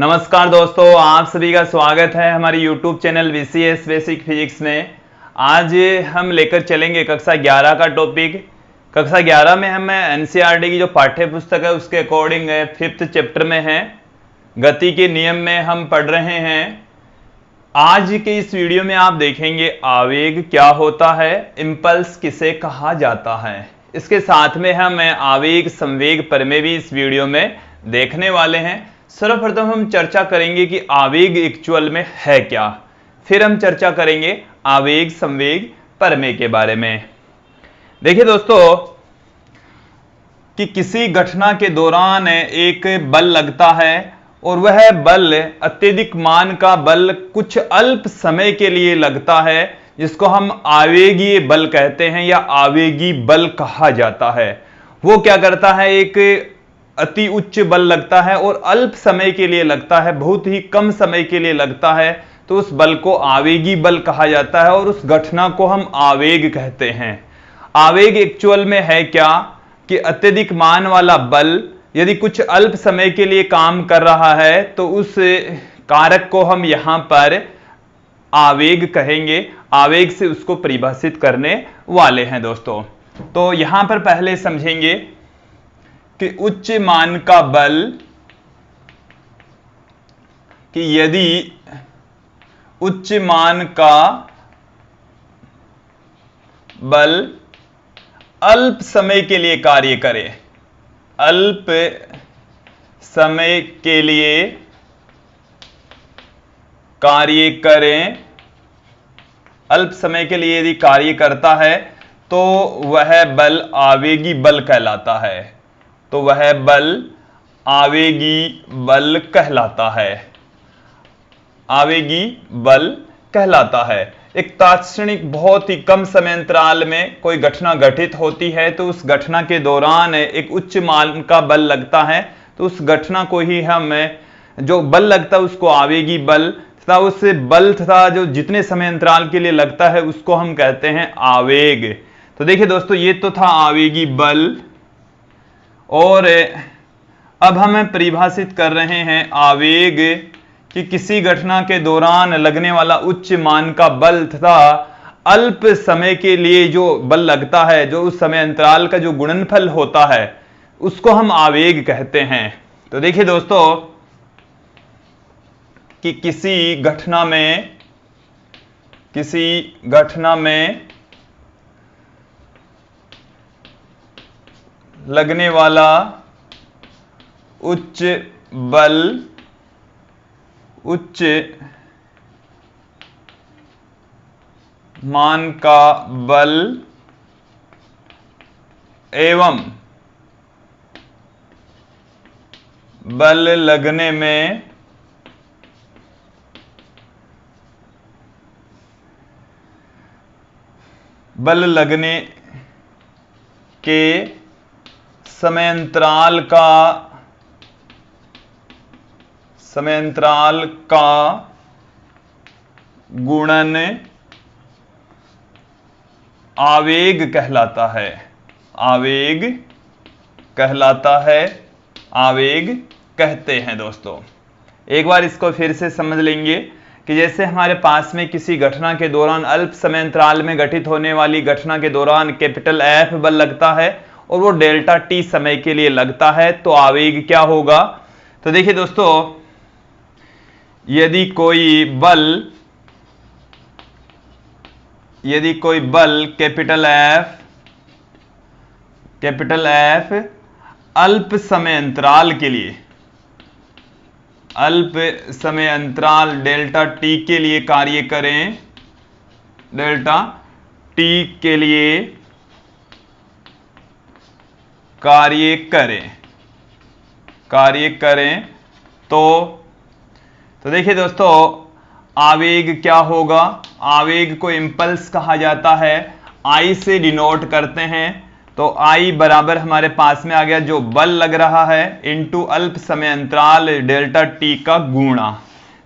नमस्कार दोस्तों, आप सभी का स्वागत है हमारे YouTube channel VCS basic physics में। आज हम लेकर चलेंगे कक्षा 11 का टॉपिक। कक्षा 11 में हम NCERT की जो पाठ्य पुस्तक है उसके अकॉर्डिंग 5th चैप्टर में है, गति के नियम में हम पढ़ रहे हैं। आज के इस वीडियो में आप देखेंगे आवेग क्या होता है, इम्पल्स किसे कहा जाता है। इसके साथ में हम आवेग, संवेग, प्रमेय भी इस वीडियो में देखने वाले हैं। सर्वप्रथम हम चर्चा करेंगे कि आवेग एक्चुअल में है क्या, फिर हम चर्चा करेंगे आवेग, संवेग, प्रमेय के बारे में। देखिए दोस्तों कि किसी घटना के दौरान एक बल लगता है और वह बल अत्यधिक मान का बल कुछ अल्प समय के लिए लगता है, जिसको हम आवेगीय बल कहते हैं या आवेगी बल कहा जाता है। वो क्या करता है, एक अति उच्च बल लगता है और अल्प समय के लिए लगता है, बहुत ही कम समय के लिए लगता है, तो उस बल को आवेगी बल कहा जाता है और उस घटना को हम आवेग कहते हैं। आवेग एक्चुअल में है क्या कि अत्यधिक मान वाला बल यदि कुछ अल्प समय के लिए काम कर रहा है तो उस कारक को हम यहां पर आवेग कहेंगे। आवेग से उसको परिभाषित करने वाले हैं दोस्तों। तो यहां पर पहले समझेंगे कि उच्च मान का बल, कि यदि उच्च मान का बल अल्प समय के लिए कार्य करे, अल्प समय के लिए कार्य करें, अल्प समय के लिए यदि कार्य करता है तो वह बल आवेगी बल कहलाता है। तो वह बल आवेगी बल कहलाता है, आवेगी बल कहलाता है। एक तात्क्षणिक बहुत ही कम समय अंतराल में कोई घटना घटित होती है तो उस घटना के दौरान एक उच्च मान का बल लगता है, तो उस घटना को ही हम, जो बल लगता है उसको आवेगी बल, तथा उस बल तथा जो जितने समय अंतराल के लिए लगता है उसको हम कहते हैं आवेग। तो देखिए दोस्तों, ये तो था आवेगी बल, और अब हम परिभाषित कर रहे हैं आवेग कि किसी घटना के दौरान लगने वाला उच्च मान का बल तथा अल्प समय के लिए जो बल लगता है, जो उस समय अंतराल का जो गुणनफल होता है, उसको हम आवेग कहते हैं। तो देखिए दोस्तों कि किसी घटना में लगने वाला उच्च मान का बल एवं बल लगने के समय अंतराल का गुणन आवेग कहलाता है, आवेग कहलाता है, आवेग कहते हैं दोस्तों। एक बार इसको फिर से समझ लेंगे कि जैसे हमारे पास में किसी घटना के दौरान अल्प समय अंतराल में घटित होने वाली घटना के दौरान कैपिटल F बल लगता है और वो डेल्टा T समय के लिए लगता है, तो आवेग क्या होगा। तो देखिए दोस्तों, यदि कोई बल कैपिटल F अल्प समय अंतराल के लिए, अल्प समय अंतराल डेल्टा T के लिए कार्य करें, डेल्टा T के लिए कार्य करें तो देखिए दोस्तों, आवेग क्या होगा। आवेग को इंपल्स कहा जाता है, I से डिनोट करते हैं। तो I बराबर हमारे पास में आ गया जो बल लग रहा है इनटू अल्प समय अंतराल डेल्टा T का गुणा।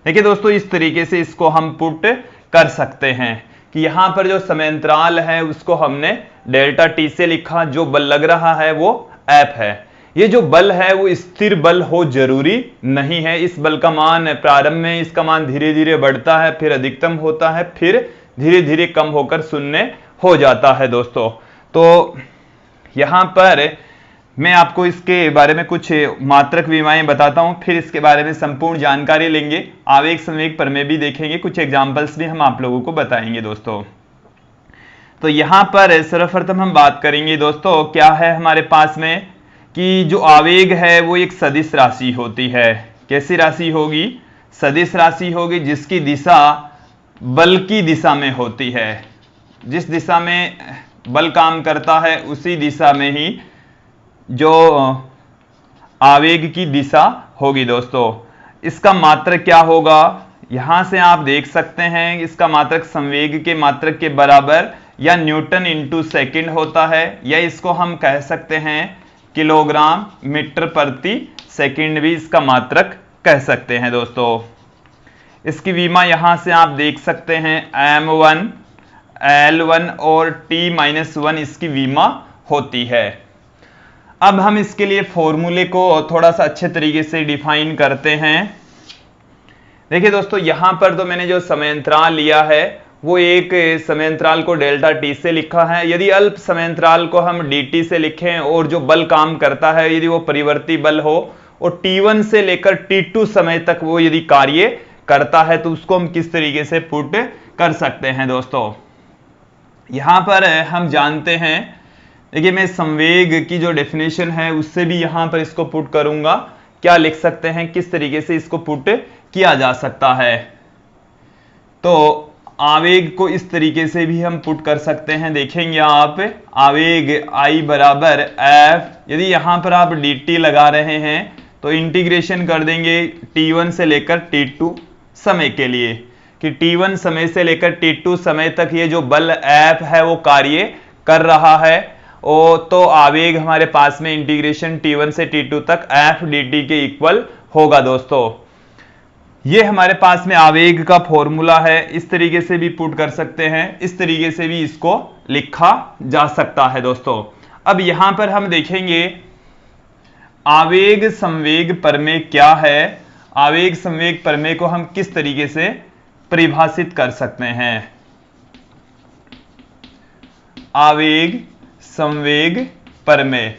देखिए दोस्तों, इस तरीके से इसको हम पुट कर सकते हैं कि यहां पर जो समय अंतराल है उसको हमने डेल्टा T से लिखा, जो बल लग रहा है वो F है। ये जो बल है वो स्थिर बल हो जरूरी नहीं है। इस बल का मान प्रारंभ में इसका मान धीरे धीरे बढ़ता है, फिर अधिकतम होता है, फिर धीरे धीरे कम होकर शून्य हो जाता है दोस्तों। तो यहां पर मैं आपको इसके बारे में कुछ मात्रक विमाएं बताता हूं, फिर इसके बारे में संपूर्ण जानकारी लेंगे। आवेग संवेग प्रमेय भी देखेंगे, कुछ एग्जाम्पल्स भी हम आप लोगों को बताएंगे दोस्तों। तो यहां पर सर्वप्रथम हम बात करेंगे दोस्तों, क्या है हमारे पास में कि जो आवेग है वो एक सदिश राशि होती है। कैसी राशि होगी? सदिश राशि होगी, जिसकी दिशा बल की दिशा में होती है। जिस दिशा में बल काम करता है उसी दिशा में ही जो आवेग की दिशा होगी दोस्तों। इसका मात्रक क्या होगा? यहां से आप देख सकते हैं, इसका मात्रक संवेग के मात्रक के बराबर या न्यूटन इंटू सेकेंड होता है, या इसको हम कह सकते हैं किलोग्राम मीटर प्रति सेकंड भी इसका मात्रक कह सकते हैं दोस्तों। इसकी विमा यहां से आप देख सकते हैं m1, L1 और T-1 इसकी विमा होती है। अब हम इसके लिए फॉर्मूले को थोड़ा सा अच्छे तरीके से डिफाइन करते हैं। देखिए दोस्तों, यहां पर तो मैंने जो समयांतराल लिया है वो एक समयांतराल को डेल्टा टी से लिखा है। यदि अल्प समयांतराल को हम dt से लिखें और जो बल काम करता है यदि वो परिवर्ती बल हो और t1 से लेकर t2 समय तक वो यदि कार्य करता है तो उसको हम किस तरीके से पुट कर सकते हैं दोस्तों। यहां पर हम जानते हैं, देखिए मैं संवेग की जो डेफिनेशन है उससे भी यहां पर इसको पुट करूंगा। क्या लिख सकते हैं, किस तरीके से इसको पुट किया जा सकता है? तो आवेग को इस तरीके से भी हम पुट कर सकते हैं। देखेंगे आप, आवेग I बराबर F, यदि यहां पर आप dt लगा रहे हैं तो इंटीग्रेशन कर देंगे t1 से लेकर t2 समय के लिए, कि t1 समय से लेकर t2 समय तक ये जो बल F है वो कार्य कर रहा है। तो आवेग हमारे पास में इंटीग्रेशन t1 से t2 तक F dt के इक्वल होगा दोस्तों। ये हमारे पास में आवेग का फॉर्मूला है। इस तरीके से भी पुट कर सकते हैं, इस तरीके से भी इसको लिखा जा सकता है दोस्तों। अब यहां पर हम देखेंगे आवेग संवेग प्रमेय क्या है। आवेग संवेग प्रमेय को हम किस तरीके से परिभाषित कर सकते हैं? आवेग संवेग प्रमेय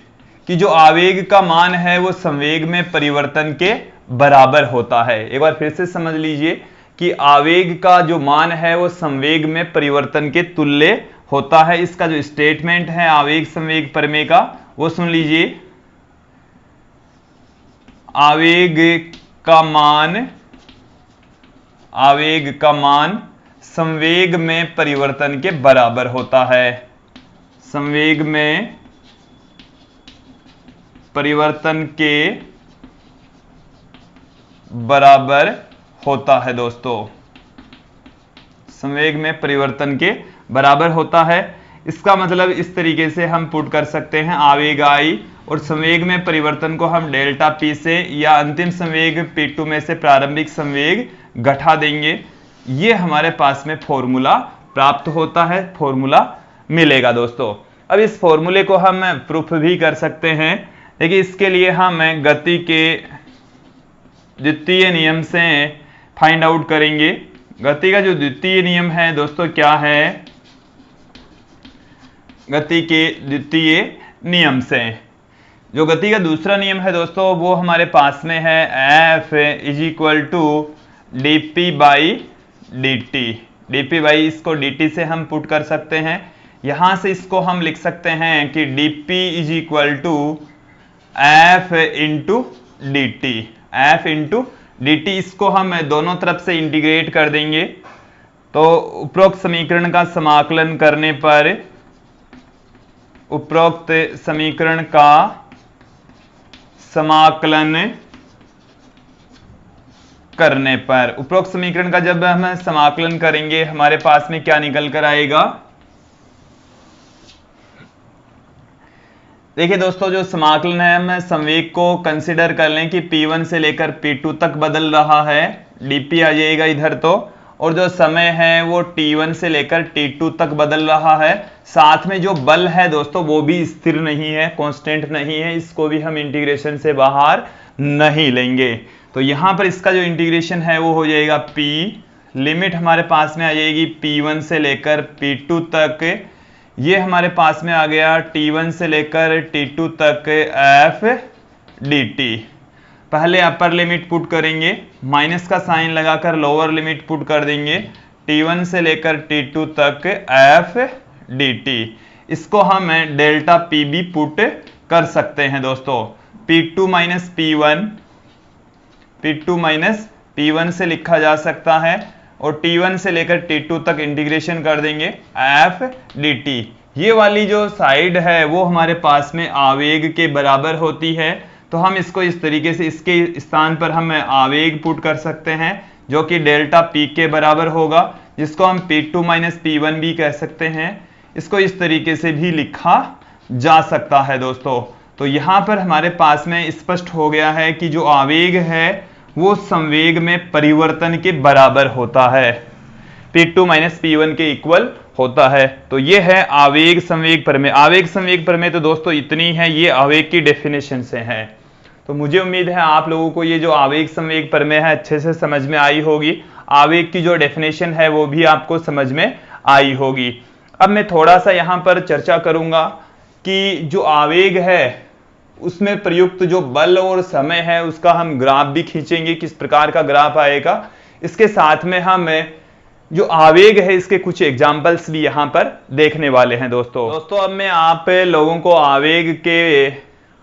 कि जो आवेग का मान है वो संवेग में परिवर्तन के बराबर होता है। एक बार फिर से समझ लीजिए कि आवेग का जो मान है वो संवेग में परिवर्तन के तुल्य होता है। इसका जो स्टेटमेंट है आवेग संवेग प्रमेय का वो सुन लीजिए। आवेग का मान संवेग में परिवर्तन के बराबर होता है। संवेग में परिवर्तन के बराबर होता है दोस्तों। संवेग में परिवर्तन के बराबर होता है। इसका मतलब इस तरीके से हम पुट कर सकते हैं, आवेग I और संवेग में परिवर्तन को हम डेल्टा P से या अंतिम संवेग P2 में से प्रारंभिक संवेग घटा देंगे। ये हमारे पास में फॉर्मूला प्राप्त होता है, फॉर्मूला मिलेगा दोस्तों। अब इस फॉर्मूले को हम प्रूफ भी कर सकते हैं। देखिए इसके लिए हम गति के द्वितीय नियम से फाइंड आउट करेंगे। गति का जो द्वितीय नियम है दोस्तों क्या है? गति के द्वितीय नियम से जो गति का दूसरा नियम है दोस्तों वो हमारे पास में है F is equal to dp by dt। dp by इसको dt से हम पुट कर सकते हैं। यहां से इसको हम लिख सकते हैं कि dp is equal to F into dt। F into dt, इसको हम दोनों तरफ से इंटीग्रेट कर देंगे तो उपरोक्त समीकरण का समाकलन करने पर उपरोक्त समीकरण का समाकलन करने पर उपरोक्त समीकरण का जब हम समाकलन करेंगे हमारे पास में क्या निकल कर आएगा? देखिए दोस्तों जो समाकलन है हम संवेग को कंसिडर कर लें कि P1 से लेकर P2 तक बदल रहा है, dp आ जाएगा इधर तो, और जो समय है वो t1 से लेकर t2 तक बदल रहा है। साथ में जो बल है दोस्तों वो भी स्थिर नहीं है, कांस्टेंट नहीं है, इसको भी हम इंटीग्रेशन से बाहर नहीं लेंगे। तो यहां पर इसका जो इंटीग्रेशन है वो हो जाएगा p, लिमिट हमारे पास में आ जाएगी p1 से लेकर p2 तक, ये हमारे पास में आ गया t1 से लेकर t2 तक f dt। पहले अपर लिमिट पुट करेंगे, माइनस का साइन लगाकर लोअर लिमिट पुट कर देंगे, t1 से लेकर t2 तक f dt। इसको हम डेल्टा pb पुट कर सकते हैं दोस्तों। p2 माइनस p1 से लिखा जा सकता है और t1 से लेकर t2 तक इंटीग्रेशन कर देंगे f dt। ये वाली जो साइड है वो हमारे पास में आवेग के बराबर होती है, तो हम इसको इस तरीके से इसके स्थान पर हम आवेग पुट कर सकते हैं जो कि डेल्टा p के बराबर होगा, जिसको हम p2 माइनस p1 भी कह सकते हैं। इसको इस तरीके से भी लिखा जा सकता है दोस्तों। तो यहाँ पर हमारे पास में स्पष्ट हो गया है कि जो आवेग है वो संवेग में परिवर्तन के बराबर होता है, p2 माइनस p1 के इक्वल होता है। तो ये है आवेग संवेग प्रमेय। आवेग संवेग प्रमेय तो दोस्तों इतनी है, ये आवेग की डेफिनेशन से है। तो मुझे उम्मीद है आप लोगों को ये जो आवेग संवेग प्रमेय है अच्छे से समझ में आई होगी। आवेग की जो डेफिनेशन है वो भी आपको समझ में आई होगी। अब मैं थोड़ा सा यहाँ पर चर्चा करूंगा कि जो आवेग है उसमें प्रयुक्त जो बल और समय है उसका हम ग्राफ भी खींचेंगे, किस प्रकार का ग्राफ आएगा। इसके साथ में हम जो आवेग है इसके कुछ एग्जाम्पल्स भी यहां पर देखने वाले हैं दोस्तों। अब मैं आप लोगों को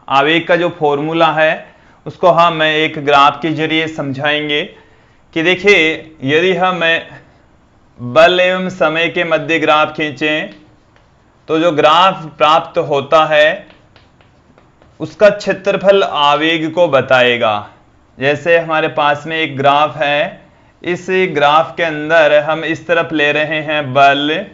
आवेग का जो फॉर्मूला है उसको हम एक ग्राफ के जरिए समझाएंगे कि देखिए, यदि हम बल एवं समय के मध्य ग्राफ खींचें तो जो ग्राफ प्राप्त होता है उसका क्षेत्रफल आवेग को बताएगा। जैसे हमारे पास में एक ग्राफ है, इस ग्राफ के अंदर हम इस तरफ ले रहे हैं बल,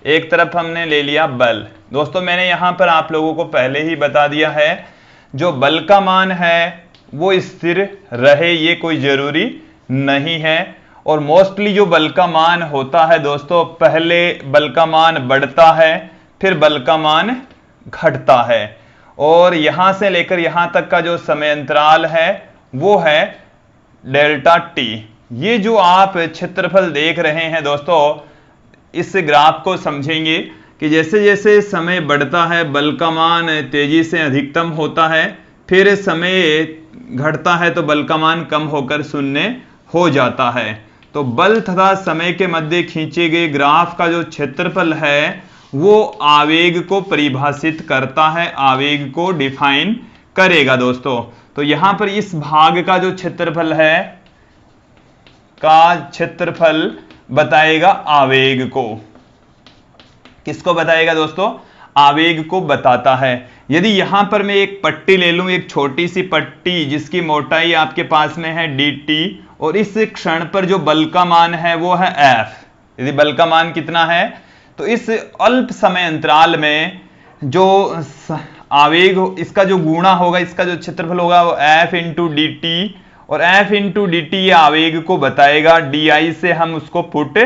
एक तरफ हमने ले लिया बल। दोस्तों मैंने यहां पर आप लोगों को पहले ही बता दिया है जो बल का मान है वो स्थिर रहे ये कोई जरूरी नहीं है, और मोस्टली जो बल का मान होता है दोस्तों पहले बल का मान बढ़ता है फिर बल का मान घटता है, और यहां से लेकर यहां तक का जो समय अंतराल है वो है डेल्टा टी। ये जो आप क्षेत्रफल देख रहे हैं दोस्तों, इस ग्राफ को समझेंगे कि जैसे जैसे समय बढ़ता है बल का मान तेजी से अधिकतम होता है, फिर समय घटता है तो बल का मान कम होकर शून्य हो जाता है। तो बल तथा समय के मध्य खींचे गए ग्राफ का जो क्षेत्रफल है वो आवेग को परिभाषित करता है, आवेग को डिफाइन करेगा दोस्तों। तो यहां पर इस भाग का जो क्षेत्रफल है का क्षेत्रफल बताएगा आवेग को। किसको बताएगा दोस्तों? आवेग को बताता है। यदि यहां पर मैं एक पट्टी ले लूं, एक छोटी सी पट्टी जिसकी मोटाई आपके पास में है dt, और इस क्षण पर जो बल का मान है वो है f। यदि बल का मान कितना है तो इस अल्प समय अंतराल में जो आवेग इसका जो गुणा होगा, इसका जो क्षेत्रफल होगा वो f इंटू dt, और f इंटू dt ये आवेग को बताएगा। di से हम उसको पुट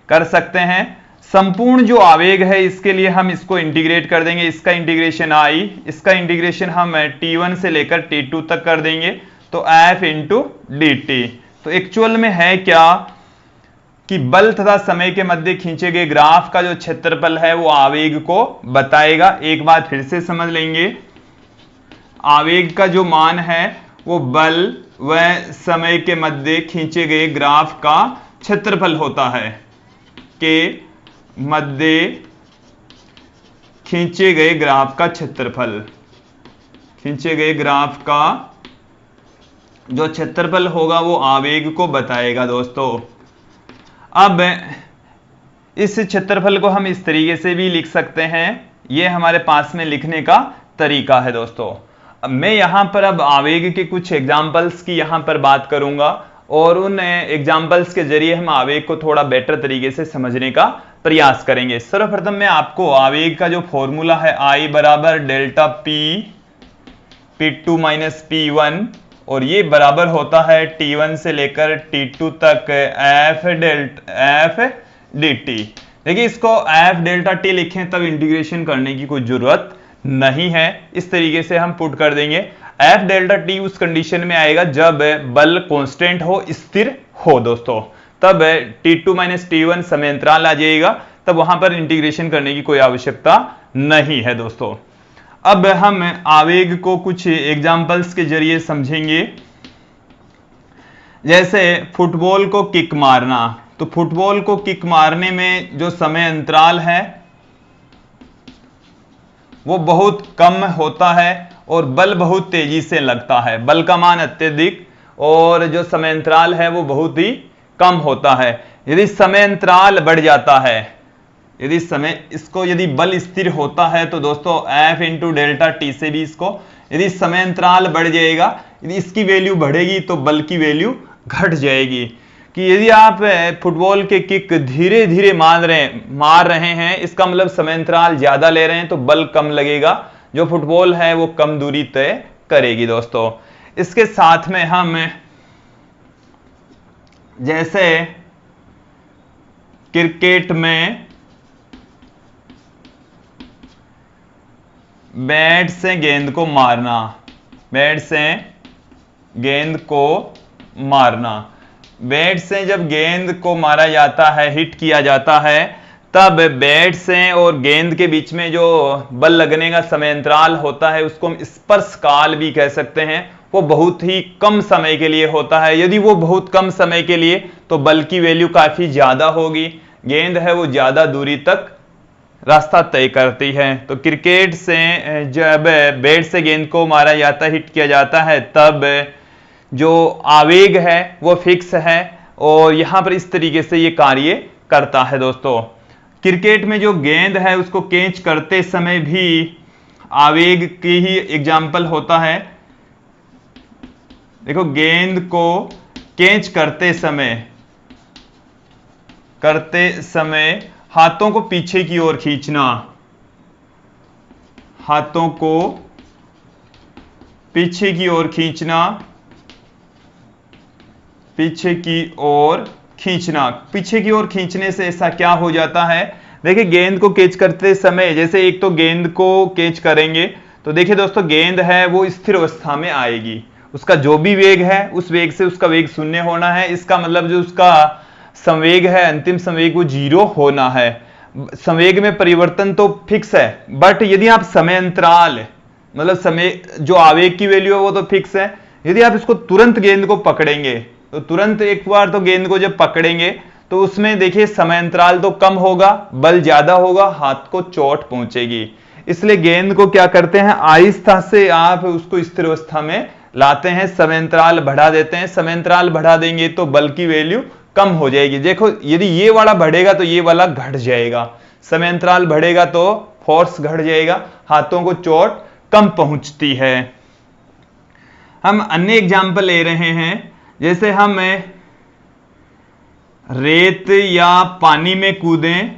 कर सकते हैं। संपूर्ण जो आवेग है इसके लिए हम इसको इंटीग्रेट कर देंगे, इसका इंटीग्रेशन i, इसका इंटीग्रेशन हम t1 से लेकर t2 तक कर देंगे, तो f इंटू dt। तो एक्चुअल में है क्या कि बल तथा समय के मध्य खींचे गए ग्राफ का जो क्षेत्रफल है वो आवेग को बताएगा। एक बात फिर से समझ लेंगे, आवेग का जो मान है वो बल व समय के मध्य खींचे गए ग्राफ का क्षेत्रफल होता है, के मध्य खींचे गए ग्राफ का क्षेत्रफल, खींचे गए ग्राफ का जो क्षेत्रफल होगा वो आवेग को बताएगा दोस्तों। अब इस क्षेत्रफल को हम इस तरीके से भी लिख सकते हैं, ये हमारे पास में लिखने का तरीका है दोस्तों। अब मैं यहां पर अब आवेग के कुछ एग्जाम्पल्स की यहां पर बात करूंगा, और उन एग्जाम्पल्स के जरिए हम आवेग को थोड़ा बेटर तरीके से समझने का प्रयास करेंगे। सर्वप्रथम मैं आपको आवेग का जो फॉर्मूला है I बराबर delta P, P2 minus P1, और ये बराबर होता है T1 से लेकर T2 तक एफ डी टी। देखिए इसको एफ डेल्टा टी लिखें तब इंटीग्रेशन करने की कोई जरूरत नहीं है, इस तरीके से हम पुट कर देंगे। एफ डेल्टा टी उस कंडीशन में आएगा जब बल कांस्टेंट हो, स्थिर हो दोस्तों, तब T2 माइनस T1 समय अंतराल आ जाएगा, तब वहां पर इंटीग्रेशन करने की कोई आवश्यकता नहीं है दोस्तों। अब हम आवेग को कुछ एग्जांपल्स के जरिए समझेंगे। जैसे फुटबॉल को किक मारना, तो फुटबॉल को किक मारने में जो समय अंतराल है वो बहुत कम होता है और बल बहुत तेजी से लगता है, बल का मान अत्यधिक और जो समय अंतराल है वो बहुत ही कम होता है। यदि समय अंतराल बढ़ जाता है, यदि बल स्थिर होता है तो दोस्तों एफ इंटू डेल्टा टी से भी इसको, यदि समय अंतराल बढ़ जाएगा, यदि इसकी वैल्यू बढ़ेगी तो बल की वैल्यू घट जाएगी। कि यदि आप फुटबॉल के किक धीरे धीरे मार रहे हैं, इसका मतलब समय अंतराल ज्यादा ले रहे हैं तो बल कम लगेगा, जो फुटबॉल है वो कम दूरी तय करेगी दोस्तों। इसके साथ में हम जैसे क्रिकेट में बैट से गेंद को मारना, बैट से गेंद को मारना, बैट से जब गेंद को मारा जाता है, हिट किया जाता है, तब बैट से और गेंद के बीच में जो बल लगने का समय अंतराल होता है उसको हम स्पर्श काल भी कह सकते हैं, वो बहुत ही कम समय के लिए होता है। यदि वो बहुत कम समय के लिए तो बल की वैल्यू काफी ज्यादा होगी, गेंद है वो ज्यादा दूरी तक रास्ता तय करती है। तो क्रिकेट से जब बैट से गेंद को मारा जाता है, हिट किया जाता है, तब जो आवेग है वो फिक्स है और यहां पर इस तरीके से ये कार्य करता है दोस्तों। क्रिकेट में जो गेंद है उसको कैच करते समय भी आवेग की ही एग्जाम्पल होता है। देखो गेंद को कैच करते समय हाथों को पीछे की ओर खींचना, हाथों को पीछे की ओर खींचना, पीछे की ओर खींचना। पीछे की ओर खींचने से ऐसा क्या हो जाता है, देखिए गेंद को कैच करते समय जैसे एक तो गेंद को कैच करेंगे तो देखिए दोस्तों गेंद है वो स्थिर अवस्था में आएगी, उसका जो भी वेग है उस वेग से उसका वेग शून्य होना है, इसका मतलब जो उसका संवेग है, अंतिम संवेग वो 0 होना है। संवेग में परिवर्तन तो फिक्स है, बट यदि आप समय अंतराल मतलब समय जो आवेग की वैल्यू है वो तो फिक्स है। यदि आप इसको तुरंत गेंद को पकड़ेंगे तो तुरंत एक बार तो गेंद को जब पकड़ेंगे तो उसमें देखिए समय अंतराल तो कम होगा, बल ज्यादा होगा, हाथ को चोट पहुंचेगी। इसलिए गेंद को क्या करते हैं, आहिस्ता से आप उसको स्थिर अवस्था में लाते हैं, समय अंतराल बढ़ा देते हैं। समय अंतराल बढ़ा देंगे तो बल की वैल्यू कम हो जाएगी। देखो यदि ये वाला बढ़ेगा तो ये वाला घट जाएगा, समय अंतराल बढ़ेगा तो फोर्स घट जाएगा, हाथों को चोट कम पहुंचती है। हम अन्य एग्जाम्पल ले रहे हैं, जैसे हम रेत या पानी में कूदें,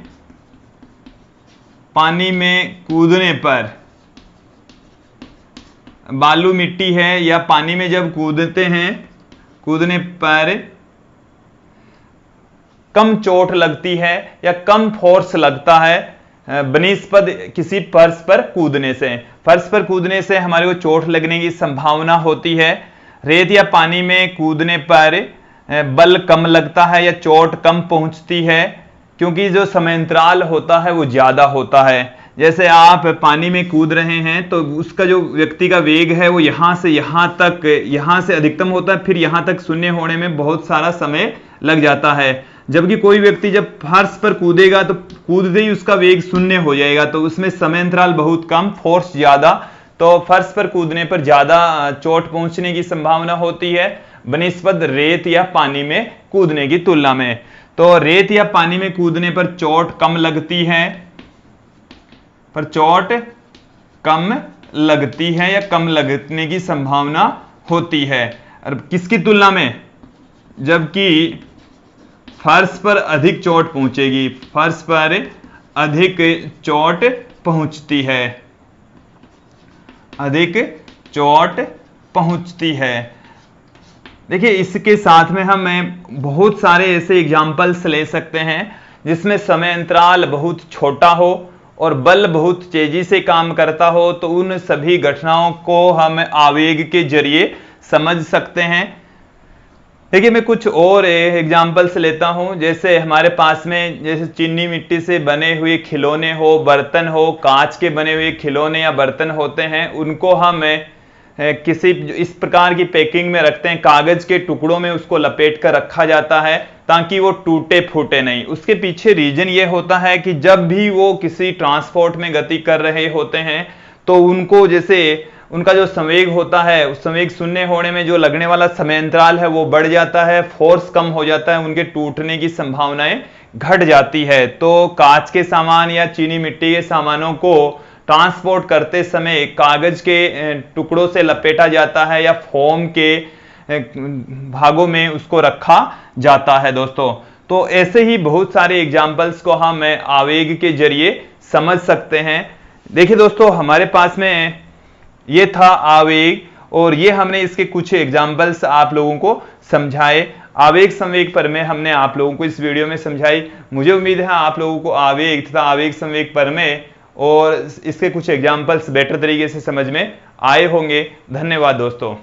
पानी में कूदने पर बालू मिट्टी है या पानी में जब कूदते हैं, कूदने पर कम चोट लगती है या कम फोर्स लगता है बनिस्पत किसी फर्श पर कूदने से। फर्श पर कूदने से हमारे को चोट लगने की संभावना होती है, रेत या पानी में कूदने पर बल कम लगता है या चोट कम पहुंचती है क्योंकि जो समय अंतराल होता है वो ज्यादा होता है। जैसे आप पानी में कूद रहे हैं तो उसका जो व्यक्ति का वेग है वो यहां से यहां तक, यहां से अधिकतम होता है, फिर यहां तक शून्य होने में बहुत सारा समय लग जाता है। जबकि कोई व्यक्ति जब फर्श पर कूदेगा तो कूदते ही उसका वेग शून्य हो जाएगा, तो उसमें समय अंतराल बहुत कम, फोर्स ज्यादा, तो फर्श पर कूदने पर ज्यादा चोट पहुंचने की संभावना होती है बनिस्पत रेत या पानी में कूदने की तुलना में। तो रेत या पानी में कूदने पर चोट कम लगती है, पर चोट कम लगती है या कम लगने की संभावना होती है। और किसकी तुलना में, जबकि फर्श पर अधिक चोट पहुंचेगी, फर्श पर अधिक चोट पहुंचती है, अधिक चोट पहुंचती है। देखिए इसके साथ में हम बहुत सारे ऐसे एग्जाम्पल्स ले सकते हैं जिसमें समय अंतराल बहुत छोटा हो और बल बहुत तेजी से काम करता हो, तो उन सभी घटनाओं को हम आवेग के जरिए समझ सकते हैं। देखिए मैं कुछ और एग्जाम्पल्स लेता हूं, जैसे हमारे पास में जैसे चीनी मिट्टी से बने हुए खिलौने हो, बर्तन हो, कांच के बने हुए खिलौने या बर्तन होते हैं, उनको हम किसी इस प्रकार की पैकिंग में रखते हैं, कागज के टुकड़ों में उसको लपेट कर रखा जाता है ताकि वो टूटे फूटे नहीं। उसके पीछे रीजन ये होता है कि जब भी वो किसी ट्रांसपोर्ट में गति कर रहे होते हैं तो उनको जैसे उनका जो संवेग होता है, उस संवेग शून्य होने में जो लगने वाला समय अंतराल है वो बढ़ जाता है, फोर्स कम हो जाता है, उनके टूटने की संभावनाएं घट जाती है। तो कांच के सामान या चीनी मिट्टी के सामानों को ट्रांसपोर्ट करते समय कागज के टुकड़ों से लपेटा जाता है या फोम के भागों में उसको रखा जाता है दोस्तों। तो ऐसे ही बहुत सारे एग्जाम्पल्स को हम आवेग के जरिए समझ सकते हैं। देखिए दोस्तों, हमारे पास में ये था आवेग, और ये हमने इसके कुछ एग्जाम्पल्स आप लोगों को समझाए। आवेग संवेग पर में हमने आप लोगों को इस वीडियो में समझाई। मुझे उम्मीद है आप लोगों को आवेग तथा आवेग संवेग पर में और इसके कुछ एग्जाम्पल्स बेटर तरीके से समझ में आए होंगे। धन्यवाद दोस्तों।